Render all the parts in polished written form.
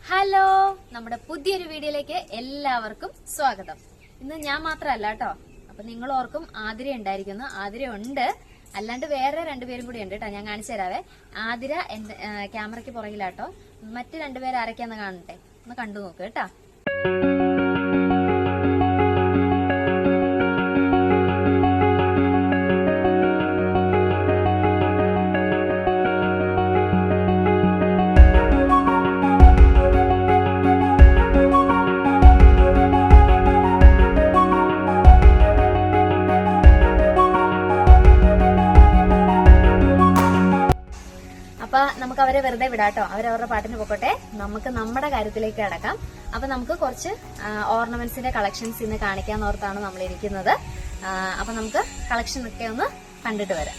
Hello, നമ്മുടെ പുതിയൊരു വീഡിയോയിലേക്ക് എല്ലാവർക്കും സ്വാഗതം. ഇന്ന് ഞാൻ മാത്രമല്ല കേട്ടോ. അപ്പൊ നിങ്ങൾ ഓർക്കും ആതിര ഉണ്ടായിരിക്കുന്നു. ആതിര ഉണ്ട്, അല്ലാണ്ട് വേറെ രണ്ടുപേരും കൂടി ഉണ്ട് കേട്ടോ. ഞാൻ കാണിച്ചു തരാവേ. ആതിര എന്റെ ക്യാമറയ്ക്ക് പുറകിലാട്ടോ. മറ്റു രണ്ടുപേരും ആരൊക്കെയാന്ന് കാണട്ടെ, ഒന്ന് കണ്ടു നോക്ക് കേട്ടോ. അപ്പൊ നമുക്ക് അവരെ വെറുതെ വിടാട്ടോ, അവരവരുടെ പാട്ടിന് പോക്കോട്ടെ. നമുക്ക് നമ്മുടെ കാര്യത്തിലേക്ക് കിടക്കാം. അപ്പൊ നമുക്ക് കുറച്ച് ഓർണമെന്റ്സിന്റെ കളക്ഷൻസ് ഇന്ന് കാണിക്കാന്നോർത്താണ് നമ്മൾ ഇരിക്കുന്നത്. അപ്പൊ നമുക്ക് കളക്ഷൻ ഒക്കെ ഒന്ന് കണ്ടിട്ട് വരാം.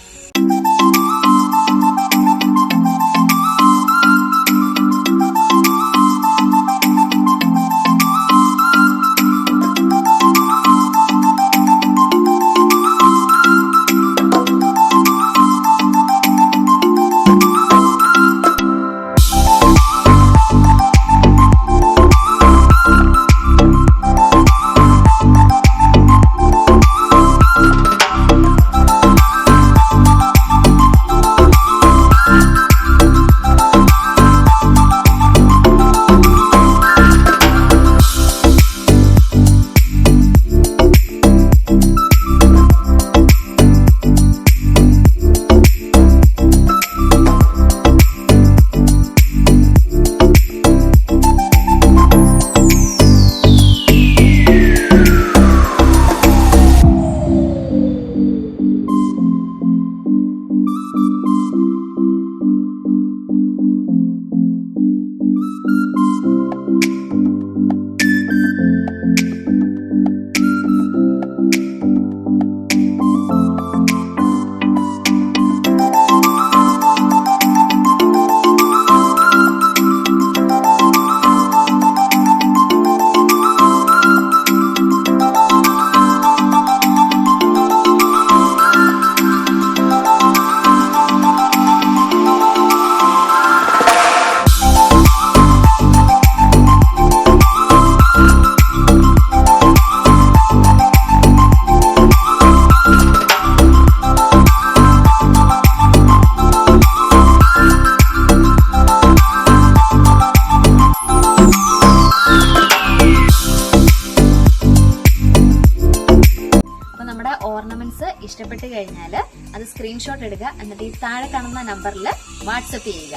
ഓർണമെന്റ്സ് ഇഷ്ടപ്പെട്ട് കഴിഞ്ഞാല് അത് സ്ക്രീൻഷോട്ട് എടുക്കുക, എന്നിട്ട് ഈ താഴെ കാണുന്ന നമ്പറിൽ വാട്സപ്പ് ചെയ്യുക.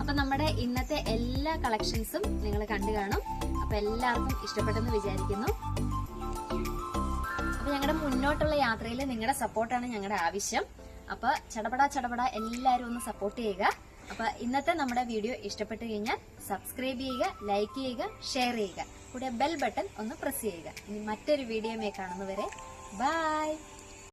അപ്പൊ നമ്മുടെ ഇന്നത്തെ എല്ലാ കളക്ഷൻസും നിങ്ങൾ കണ്ടു കാണും. അപ്പൊ എല്ലാവർക്കും ഇഷ്ടപ്പെട്ടെന്ന് വിചാരിക്കുന്നു. അപ്പൊ ഞങ്ങളുടെ മുന്നോട്ടുള്ള യാത്രയിൽ നിങ്ങളുടെ സപ്പോർട്ടാണ് ഞങ്ങളുടെ ആവശ്യം. അപ്പൊ ചടപട എല്ലാവരും ഒന്ന് സപ്പോർട്ട് ചെയ്യുക. അപ്പൊ ഇന്നത്തെ നമ്മുടെ വീഡിയോ ഇഷ്ടപ്പെട്ടു കഴിഞ്ഞാൽ സബ്സ്ക്രൈബ് ചെയ്യുക, ലൈക്ക് ചെയ്യുക, ഷെയർ ചെയ്യുക, കൂടെ ബെൽ ബട്ടൺ ഒന്ന് പ്രസ് ചെയ്യുക. ഇനി മറ്റൊരു വീഡിയോയുമായി കാണുന്നവരെ ബൈ.